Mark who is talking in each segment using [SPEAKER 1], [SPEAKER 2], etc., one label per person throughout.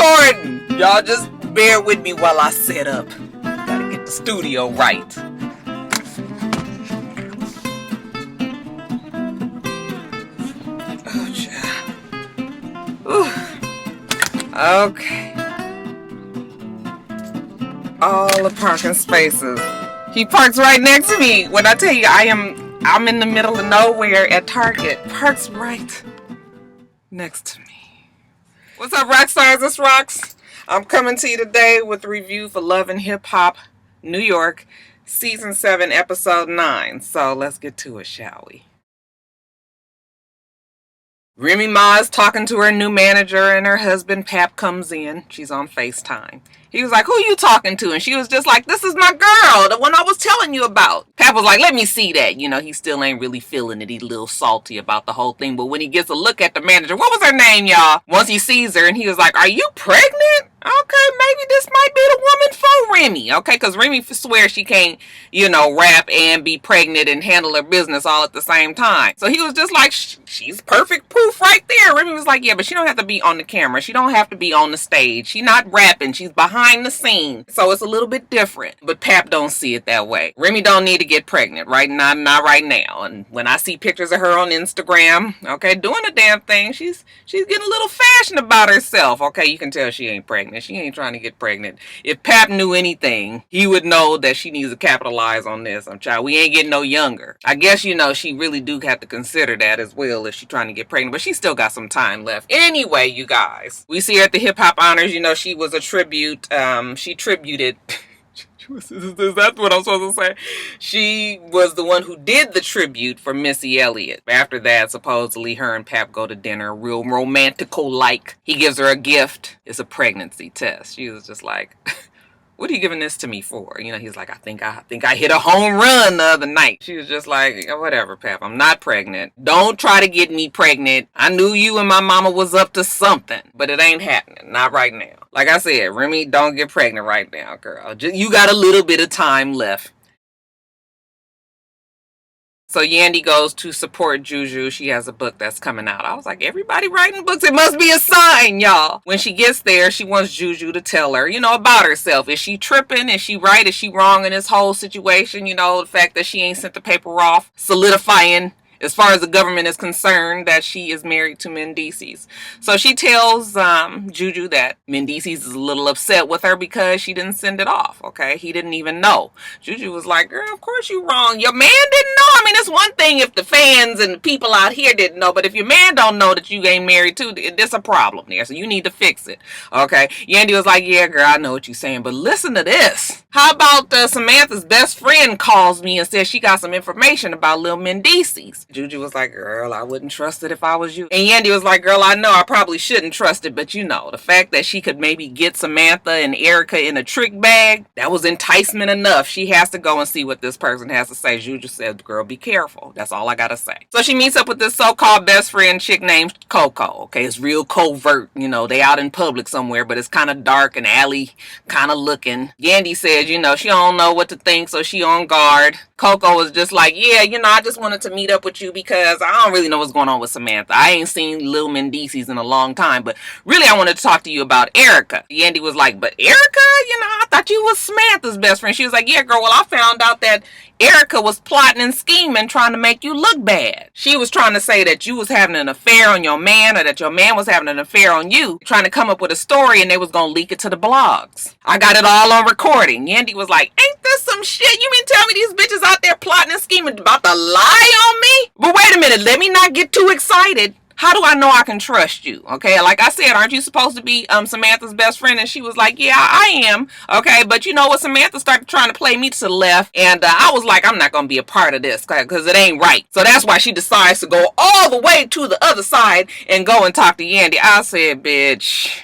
[SPEAKER 1] recording. Y'all just bear with me while I set up. Gotta get the studio right. Oh, child. Okay. All the parking spaces. He parks right next to me. When I tell you I'm in the middle of nowhere at Target. Parks right next to me. What's up, Roxstars? It's Rox. I'm coming to you today with a review for Love and Hip Hop New York, Season 7, Episode 9. So let's get to it, shall we? Remy Ma is talking to her new manager and her husband Pap comes in. She's on FaceTime. He was like, who you talking to? And she was just like, this is my girl, the one I was telling you about. Pap was like, let me see that. You know, he still ain't really feeling it. He's a little salty about the whole thing. But when he gets a look at the manager, what was her name, y'all? Once he sees her and he was like, are you pregnant? Okay, maybe this might be the woman for Remy. Okay, because Remy swears she can't, you know, rap and be pregnant and handle her business all at the same time. So he was just like, she's perfect proof right there. Remy was like, yeah, but she don't have to be on the camera. She don't have to be on the stage. She's not rapping. She's behind the scene. So it's a little bit different. But Pap don't see it that way. Remy don't need to get pregnant, right? Not right now. And when I see pictures of her on Instagram, okay, doing the damn thing, she's getting a little fashion about herself. Okay, you can tell she ain't pregnant. She ain't trying to get pregnant. If Pap knew anything, he would know that she needs to capitalize on this. We ain't getting no younger. I guess, you know, she really do have to consider that as well if she's trying to get pregnant, but she still got some time left. Anyway, you guys, we see her at the Hip Hop Honors. You know, she was a tribute. She tributed. That's what I'm supposed to say. She was the one who did the tribute for Missy Elliott. After that, supposedly her and Pap go to dinner, real romantical like. He gives her a gift. It's a pregnancy test. She was just like, what are you giving this to me for? You know, he's like, I think I hit a home run the other night. She was just like, whatever, Pap, I'm not pregnant. Don't try to get me pregnant. I knew you and my mama was up to something, but it ain't happening. Not right now. Like I said, Remy, don't get pregnant right now, girl. You got a little bit of time left. So Yandy goes to support Juju. She has a book that's coming out. I was like, everybody writing books? It must be a sign, y'all. When she gets there, she wants Juju to tell her, you know, about herself. Is she tripping? Is she right? Is she wrong in this whole situation? You know, the fact that she ain't sent the paper off, solidifying, as far as the government is concerned, that she is married to Mendices. So she tells Juju that Mendices is a little upset with her because she didn't send it off, okay? He didn't even know. Juju was like, girl, of course you wrong. Your man didn't know. I mean, it's one thing if the fans and the people out here didn't know, but if your man don't know that you ain't married to, there's a problem there. So you need to fix it, okay? Yandy was like, yeah, girl, I know what you're saying, but listen to this. How about Samantha's best friend calls me and says she got some information about Lil Mendices? Juju was like, girl, I wouldn't trust it if I was you. And Yandy was like, girl, I know I probably shouldn't trust it, but you know, the fact that she could maybe get Samantha and Erica in a trick bag, that was enticement enough. She has to go and see what this person has to say. Juju said, girl, be careful. That's all I gotta say. So she meets up with this so-called best friend chick named Coco. Okay, it's real covert. You know, they out in public somewhere, but it's kind of dark and alley kind of looking. Yandy said, you know, she don't know what to think, so she on guard. Coco was just like, yeah, you know, I just wanted to meet up with you because I don't really know what's going on with Samantha. I ain't seen Lil Mendices in a long time, but really I wanted to talk to you about Erica. Yandy was like, but Erica? You know, I thought you was Samantha's best friend. She was like, yeah, girl, well, I found out that Erica was plotting and scheming, trying to make you look bad. She was trying to say that you was having an affair on your man or that your man was having an affair on you, trying to come up with a story and they was going to leak it to the blogs. I got it all on recording. Yandy was like, ain't this some shit? You mean tell me these bitches out there plotting and scheming about to lie on me? But wait a minute, let me not get too excited. How do I know I can trust you? Okay, like I said, aren't you supposed to be Samantha's best friend? And she was like, yeah, I am. Okay, but you know what? Samantha started trying to play me to the left. And I was like, I'm not going to be a part of this because it ain't right. So that's why she decides to go all the way to the other side and go and talk to Yandy. I said, bitch,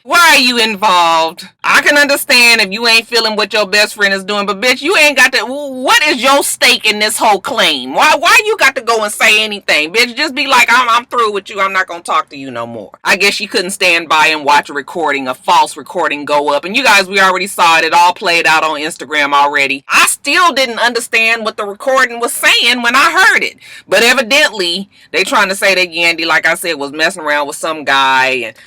[SPEAKER 1] why are you involved? I can understand if you ain't feeling what your best friend is doing, but bitch, you ain't got to. What is your stake in this whole claim? Why you got to go and say anything? Bitch, just be like, I'm through with you. I'm not going to talk to you no more. I guess she couldn't stand by and watch a false recording go up. And you guys, we already saw it. It all played out on Instagram already. I still didn't understand what the recording was saying when I heard it. But evidently, they trying to say that Yandy, like I said, was messing around with some guy and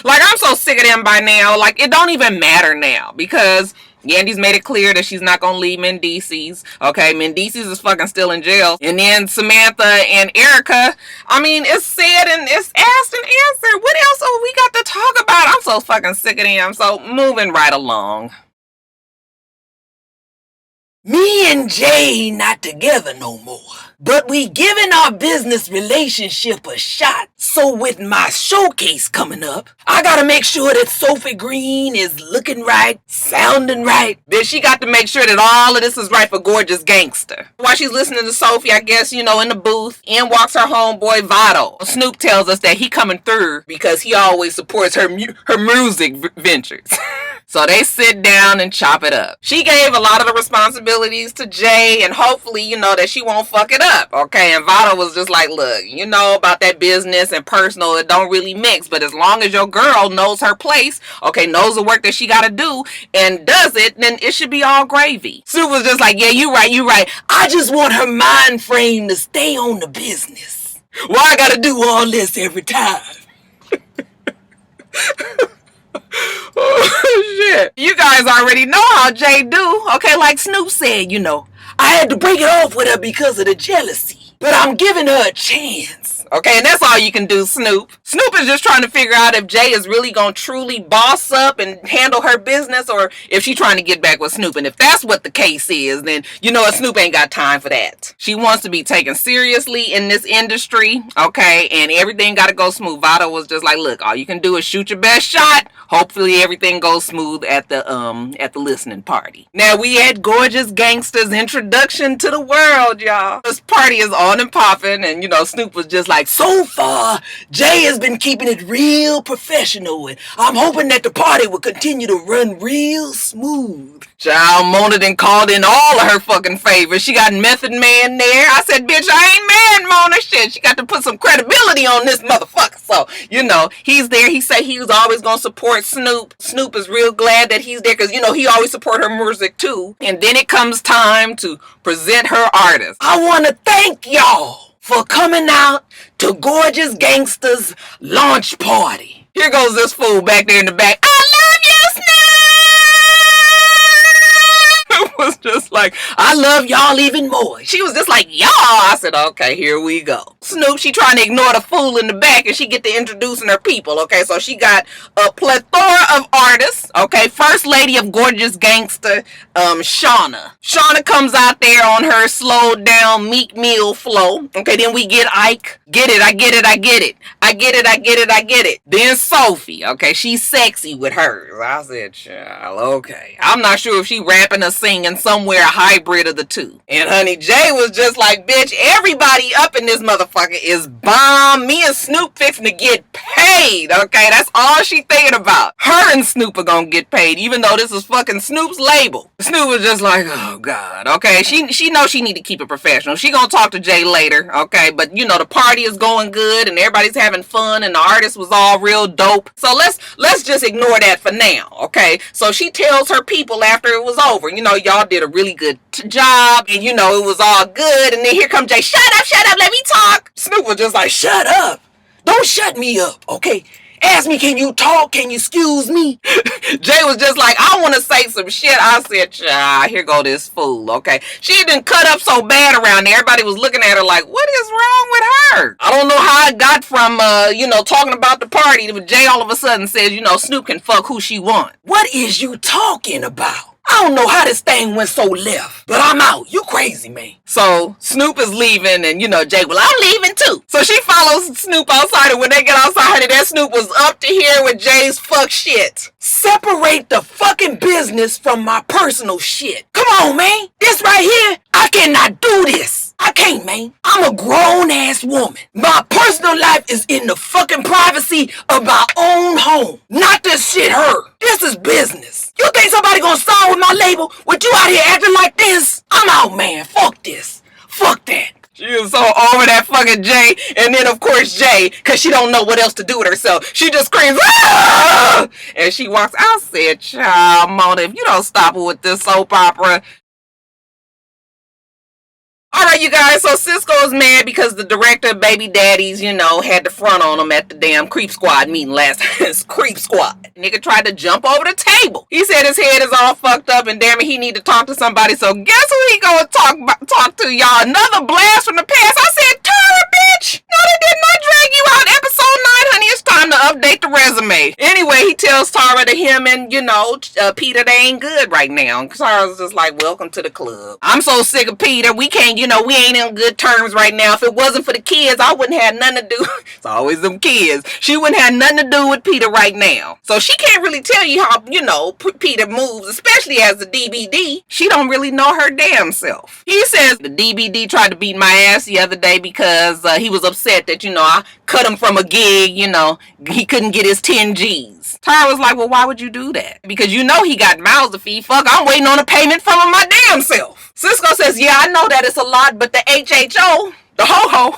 [SPEAKER 1] Like, I'm so sick of them by now. Like, it don't even matter now because Yandy's made it clear that she's not gonna leave Mendices. Okay, Mendices is fucking still in jail. And then Samantha and Erica, I mean, it's said and it's asked and answered. What else we got to talk about? I'm so fucking sick of them. So moving right along.
[SPEAKER 2] Me and Jay not together no more, but we giving our business relationship a shot. So with my showcase coming up, I gotta make sure that Sophie Green is looking right, sounding right.
[SPEAKER 1] Then she got to make sure that all of this is right for Gorgeous Gangster. While she's listening to Sophie, I guess, in the booth, in walks her homeboy Votto. Snoop tells us that he coming through because he always supports her music ventures. So they sit down and chop it up. She gave a lot of the responsibilities to Jay, and hopefully, that she won't fuck it up, okay? And Votto was just like, look, about that business and personal, it don't really mix, but as long as your girl knows her place, okay, knows the work that she gotta do, and does it, then it should be all gravy.
[SPEAKER 2] Sue was just like, yeah, you right. I just want her mind frame to stay on the business. Why I gotta do all this every time?
[SPEAKER 1] Oh, shit. You guys already know how Jay do. Okay, like Snoop said,
[SPEAKER 2] I had to break it off with her because of the jealousy. But I'm giving her a chance.
[SPEAKER 1] Okay, and that's all you can do, Snoop. Snoop is just trying to figure out if Jay is really going to truly boss up and handle her business, or if she's trying to get back with Snoop. And if that's what the case is, then Snoop ain't got time for that. She wants to be taken seriously in this industry, okay, and everything got to go smooth. Votto was just like, look, all you can do is shoot your best shot. Hopefully everything goes smooth at the listening party. Now we had Gorgeous Gangster's introduction to the world, y'all. This party is on and popping, and Snoop was just like,
[SPEAKER 2] so far, Jay has been keeping it real professional, and I'm hoping that the party will continue to run real smooth.
[SPEAKER 1] Child Mona done called in all of her fucking favors. She got Method Man there. I said, bitch, I ain't mad, Mona. Shit, she got to put some credibility on this motherfucker. So, he's there. He said he was always going to support Snoop. Snoop is real glad that he's there because, he always support her music too. And then it comes time to present her artist.
[SPEAKER 2] I want to thank y'all for coming out to Gorgeous Gangster's launch party.
[SPEAKER 1] Here goes this fool back there in the back. I love you, Snoop! It was just like,
[SPEAKER 2] I love y'all even more.
[SPEAKER 1] She was just like, y'all. I said, okay, here we go. Snoop, she trying to ignore the fool in the back, and she get to introducing her people, okay? So she got a plethora of artists, okay? First lady of Gorgeous Gangster, Shauna. Shauna comes out there on her slowed down Meek Mill flow, okay? Then we get Ike. Get it, I get it, I get it. I get it, I get it, I get it. Then Sophie, okay? She's sexy with hers. I said, child, okay. I'm not sure if she rapping or singing, somewhere a hybrid of the two. And honey, Jay was just like, bitch, everybody up in this motherfucker is bomb. Me and Snoop fixing to get paid, okay? That's all she thinking about. Her and Snoop are gonna get paid, even though this is fucking Snoop's label. Snoop was just like, oh God, okay? She knows she need to keep it professional. She gonna talk to Jay later, okay? But the party is going good and everybody's having fun and the artist was all real dope. So let's just ignore that for now, okay? So she tells her people after it was over, y'all did a really good job, and it was all good. And then here comes Jay, shut up, let me talk. Snoop was just like,
[SPEAKER 2] shut up, don't shut me up, okay? Ask me, can you talk? Can you excuse me?
[SPEAKER 1] Jay was just like, I want to say some shit. I said, child, here go this fool, okay? She didn't cut up so bad around there. Everybody was looking at her like, what is wrong with her? I don't know how it got from, talking about the party, but Jay all of a sudden says, Snoop can fuck who she want.
[SPEAKER 2] What is you talking about? I don't know how this thing went so left, but I'm out. You crazy, man.
[SPEAKER 1] So Snoop is leaving, and Jay, well, I'm leaving too. So she follows Snoop outside, and when they get outside, honey, that Snoop was up to here with Jay's fuck shit.
[SPEAKER 2] Separate the fucking business from my personal shit. Come on, man. This right here, I cannot do this. I can't, man. I'm a grown-ass woman. My personal life is in the fucking privacy of my own home. Not this shit her. This is business. You think somebody gonna sign with my label with you out here acting like this? I'm out, man. Fuck this. Fuck that.
[SPEAKER 1] She was so over that fucking Jay. And then, of course, Jay, because she don't know what else to do with herself, she just screams, ah! And she walks out. I said, child, Mona, if you don't stop her with this soap opera, All right, you guys. So Cisco is mad because the director of Baby Daddies, had the front on him at the damn Creep Squad meeting last time. It's Creep Squad. Nigga tried to jump over the table. He said his head is all fucked up and damn it, he need to talk to somebody. So guess who he gonna talk to, y'all? Another blast from the past. I said, Tara, bitch. No, they did not drag you out. Episode 9, honey. It's time to update the resume. Anyway, he tells Tara that him and, Peter, they ain't good right now. Tara's just like, welcome to the club. I'm so sick of Peter. We can't, we ain't in good terms right now. If it wasn't for the kids, I wouldn't have nothing to do. It's always them kids. She wouldn't have nothing to do with Peter right now. So she can't really tell you how, Peter moves, especially as the DBD. She don't really know her damn self. He says the DBD tried to beat my ass the other day because he was upset that, I cut him from a gig, he couldn't get his 10 G's. Tara was like, well, why would you do that? Because he got mouths to feed. Fuck, I'm waiting on a payment from him my damn self. Cisco says, yeah, I know that it's a lot, but the HHO, the ho-ho,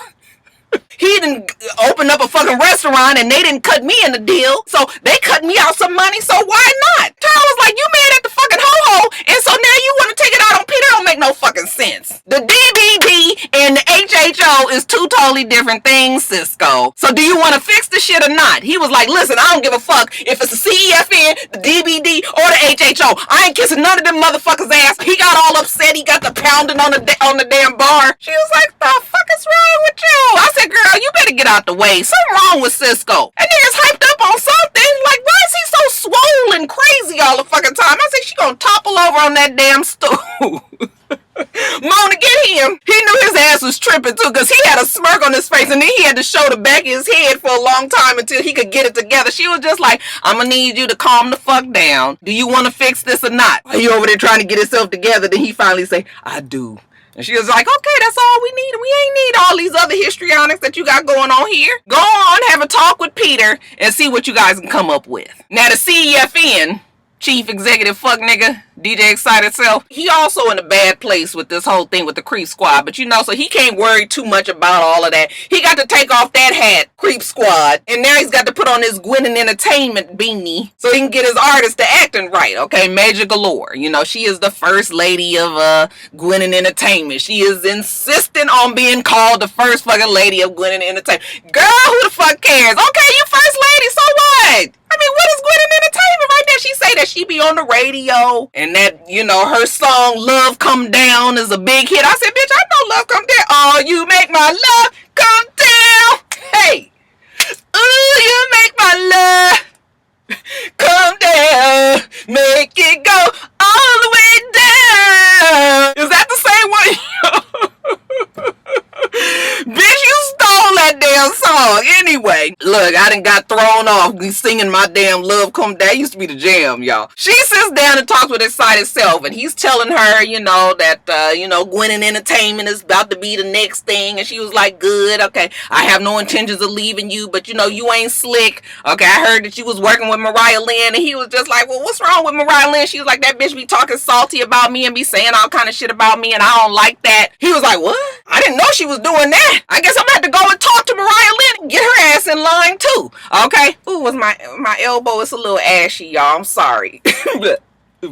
[SPEAKER 1] he didn't open up a fucking restaurant and they didn't cut me in the deal. So they cut me out some money, so why not? Tara was like, you mad at the fucking ho-ho, and so now you want to take it out on Peter? Don't make no fucking sense. The DBD and the HHO is two totally different things, Cisco. So do you want to fix the shit or not? He was like, listen, I don't give a fuck if it's the CEFN, the DBD, or the HHO. I ain't kissing none of them motherfuckers' ass. He got all upset. He got the pounding on the damn bar. She was like, the fuck is wrong with you? I said, girl, you better get out the way. Something wrong with Cisco. That nigga's hyped up on something. Like, why is he so swole and crazy all the fucking time? I said, she gonna topple over on that damn stool. Mona, get him. He knew his ass was tripping too because he had a smirk on his face and then he had to show the back of his head for a long time until he could get it together. She was just like, I'm gonna need you to calm the fuck down. Do you want to fix this or not? Are you over there trying to get himself together? Then he finally say, I do. And she was like, okay, that's all we need. We ain't need all these other histrionics that you got going on here. Go on, have a talk with Peter and see what you guys can come up with. Now the CEFN, Chief Executive Fuck Nigga, DJ Excited Self, he also in a bad place with this whole thing with the Creep Squad, but so he can't worry too much about all of that. He got to take off that hat, Creep Squad, and now he's got to put on his Gwen and Entertainment beanie so he can get his artist to acting right, okay? Major Galore, she is the first lady of Gwen and Entertainment. She is insistent on being called the first fucking lady of Gwen and Entertainment. Girl, who the fuck cares? Okay, you first lady, so what? I mean, what is Gwen and Entertainment right there? She say that she be on the radio and that, her song Love Come Down is a big hit. I said, bitch, I know Love Come Down. Oh, you make my love come down. Hey. Ooh, you make my love come down. Make it go all the way down. Is that the same one? Bitch, you stole that damn song. Anyway, look, I done got thrown off singing my damn Love Come Down. That used to be the jam, y'all. She sits down and talks with Excited Self, and he's telling her, that, Gwen and Entertainment is about to be the next thing. And she was like, good, okay, I have no intentions of leaving you, but, you ain't slick. Okay, I heard that you was working with Mariah Lynn, and he was just like, well, what's wrong with Mariah Lynn? She was like, that bitch be talking salty about me and be saying all kind of shit about me, and I don't like that. He was like, what? I didn't know she was doing that. I guess I'm gonna have to go and talk to Mariah Lynn and get her ass in line too. Okay. Ooh, was my elbow is a little ashy, y'all. I'm sorry.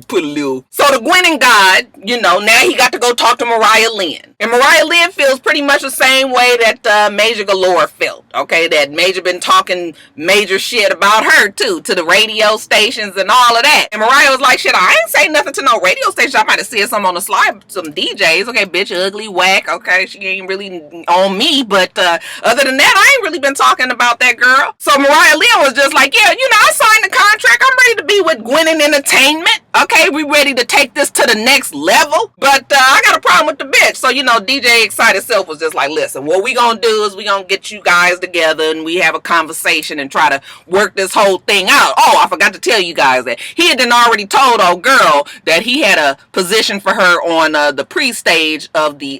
[SPEAKER 1] Put a little. So the Gwen and God, now he got to go talk to Mariah Lynn. And Mariah Lynn feels pretty much the same way that Major Galore felt. Okay, that Major been talking major shit about her too, to the radio stations and all of that. And Mariah was like, shit, I ain't say nothing to no radio station. I might have said something on the slide, some DJs. Okay, bitch, ugly, whack. Okay, she ain't really on me. But other than that, I ain't really been talking about that girl. So Mariah Lynn was just like, yeah, I signed the contract. I'm ready to be with Gwen and Entertainment. Okay, we ready to take this to the next level. But I got a problem with the bitch. So, DJ Excited Self was just like, listen, what we gonna do is we gonna get you guys together and we have a conversation and try to work this whole thing out. Oh, I forgot to tell you guys that he had already told old girl that he had a position for her on the pre-stage of the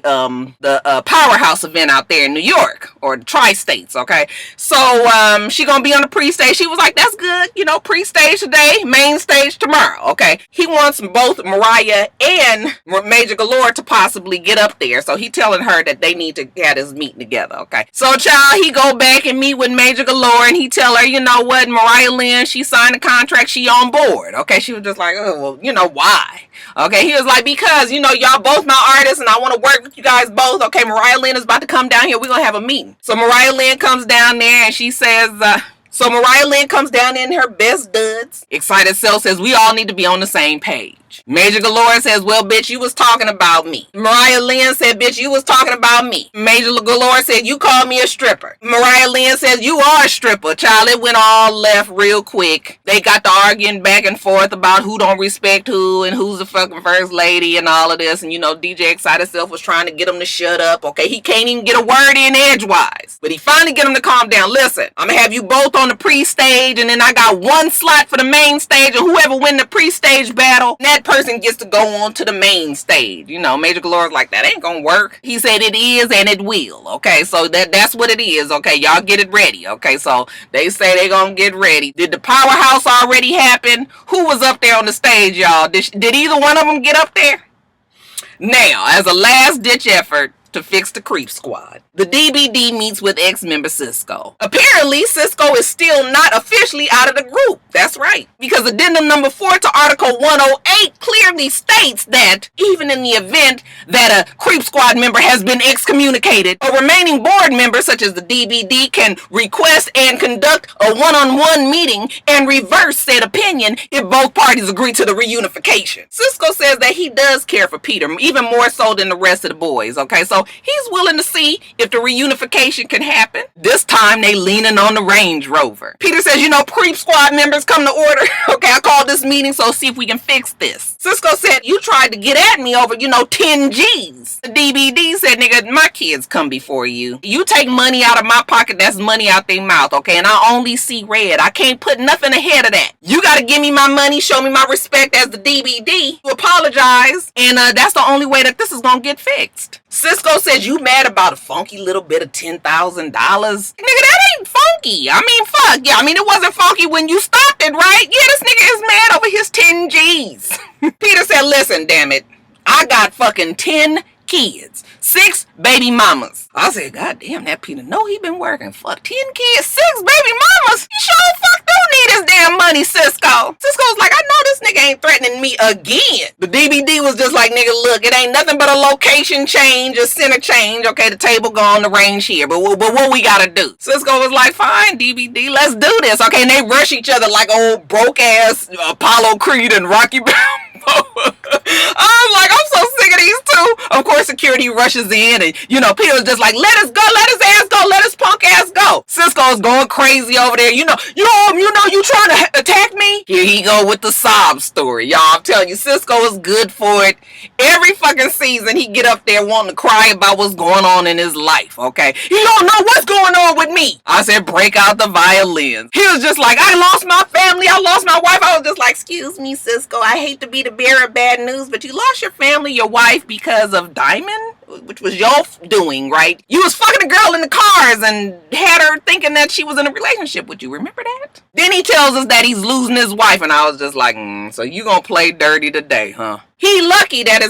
[SPEAKER 1] Powerhouse event out there in New York, or the Tri-States, okay? So, she gonna be on the pre-stage. She was like, that's good, pre-stage today, main stage tomorrow, okay? He wants both Mariah and Major Galore to possibly get up there. So he telling her that they need to get this meeting together, okay? So, child, he go back and meet with Major Galore and he tell her, you know what, Mariah Lynn, she signed a contract, she on board, okay? She was just like, oh, well, why? Okay, he was like, because, y'all both my artists and I want to work with you guys both. Okay, Mariah Lynn is about to come down here. We're going to have a meeting. So Mariah Lynn comes down there and she says, Mariah Lynn comes down in her best duds. Excited Self says, we all need to be on the same page. Major Galore says, well, bitch, you was talking about me. Mariah Lynn said, bitch, you was talking about me. Major Galore said, you called me a stripper. Mariah Lynn says, you are a stripper. Child, it went all left real quick. They got to arguing back and forth about who don't respect who and who's the fucking first lady and all of this. And, DJ Excited Self was trying to get him to shut up. Okay, he can't even get a word in edgewise. But he finally get him to calm down. Listen, I'm going to have you both on the pre-stage, and then I got one slot for the main stage, and whoever win the pre-stage battle, that person gets to go on to the main stage. Major Galore's like, that ain't gonna work. He said it is and it will. Okay, so that's what it is. Okay, y'all get it ready. Okay, so they say they gonna get ready. Did the powerhouse already happen? Who was up there on the stage, y'all? Did either one of them get up there? Now, as a last ditch effort to fix the Creep Squad, the DBD meets with ex-member Cisco. Apparently, Cisco is still not officially out of the group. That's right. Because addendum number 4 to Article 108 clearly states that even in the event that a Creep Squad member has been excommunicated, a remaining board member, such as the DBD, can request and conduct a one-on-one meeting and reverse said opinion if both parties agree to the reunification. Cisco says that he does care for Peter, even more so than the rest of the boys. Okay, so he's willing to see if the reunification can happen. This time they leaning on the Range Rover. Peter says, Creep Squad members come to order. Okay, I called this meeting, so see if we can fix this. Cisco said, you tried to get at me over, 10 G's. The DBD said, nigga, my kids come before you. You take money out of my pocket, that's money out their mouth, okay? And I only see red. I can't put nothing ahead of that. You gotta give me my money, show me my respect as the DBD. You apologize, and that's the only way that this is gonna get fixed. Cisco says, you mad about a funky little bit of $10,000? Nigga, that ain't funky. I mean, fuck. Yeah, it wasn't funky when you stopped it, right? Yeah, this nigga is mad over his 10 G's. Peter said, listen, damn it. I got fucking 10 kids. 6 baby mamas. I said, God damn, that Peter know he been working. Fuck, 10 kids, 6 baby mamas. You sure fuck don't need his damn money, Cisco. Cisco's like, I know this nigga ain't threatening me again. The DBD was just like, nigga, look, it ain't nothing but a location change, a center change. Okay, the table gone, the range here. But what we gotta do? Cisco was like, fine, DBD, let's do this. Okay, and they rush each other like old broke ass Apollo Creed and Rocky Balboa. I was like, I'm so sick of these two. Of course, security rushes in, and Peter was just like, let us go, let his ass go, let his punk ass go. Cisco's going crazy over there. You trying to attack me? Here he go with the sob story, y'all. I'm telling you, Cisco is good for it. Every fucking season, he get up there wanting to cry about what's going on in his life. Okay, he don't know what's going on with me. I said, break out the violins. He was just like, I lost my family, I lost my wife. I was just like, excuse me, Cisco, I hate to be the bearer of bad news, but you lost your family, your wife, because of Diamond, which was your doing, right? You was fucking a girl in the cars and had her thinking that she was in a relationship with you. Remember that? Then he tells us that he's losing his wife, and I was just like, so you gonna play dirty today, huh? He lucky that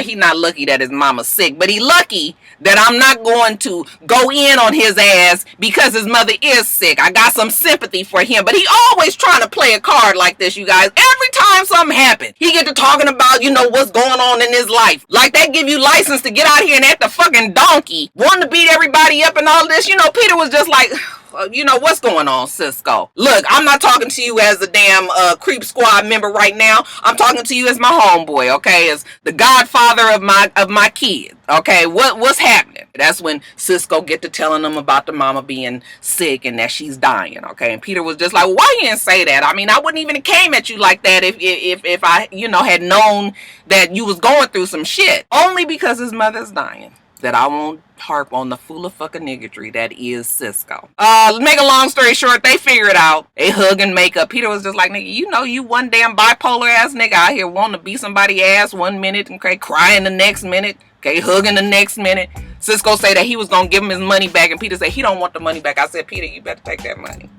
[SPEAKER 1] he not lucky that his mama's sick, but he lucky that I'm not going to go in on his ass because his mother is sick. I got some sympathy for him, but he always trying to play a card like this, you guys. Every time something happens, he get to talking about, what's going on in his life. Like that give you license to get out here and act the fucking donkey, wanting to beat everybody up and all this. Peter was just like, what's going on, Cisco? Look, I'm not talking to you as a damn Creep Squad member right now. I'm talking to you as my homeboy, okay? As the godfather of my kid, okay? What's happening? That's when Cisco get to telling them about the mama being sick and that she's dying, okay? And Peter was just like, why you didn't say that? I wouldn't even have came at you like that if I, had known that you was going through some shit. Only because his mother's dying. That I won't harp on the fool of fucking niggotry that is Cisco. Make a long story short, they figure it out. They hug and make up. Peter was just like, nigga, you one damn bipolar ass nigga out here wanting to beat somebody ass 1 minute, okay, crying the next minute, okay, hugging the next minute. Cisco say that he was gonna give him his money back, and Peter said he don't want the money back. I said, Peter, you better take that money.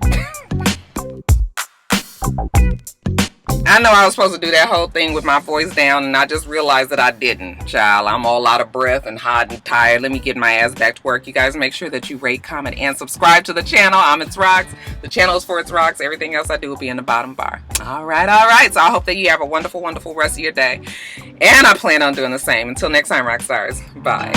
[SPEAKER 1] I know I was supposed to do that whole thing with my voice down, and I just realized that I didn't, child. I'm all out of breath and hot and tired. Let me get my ass back to work. You guys make sure that you rate, comment, and subscribe to the channel. I'm itsrox. The channel is for itsrox. Everything else I do will be in the bottom bar. All right. So I hope that you have a wonderful, wonderful rest of your day. And I plan on doing the same. Until next time, Roxstars. Bye.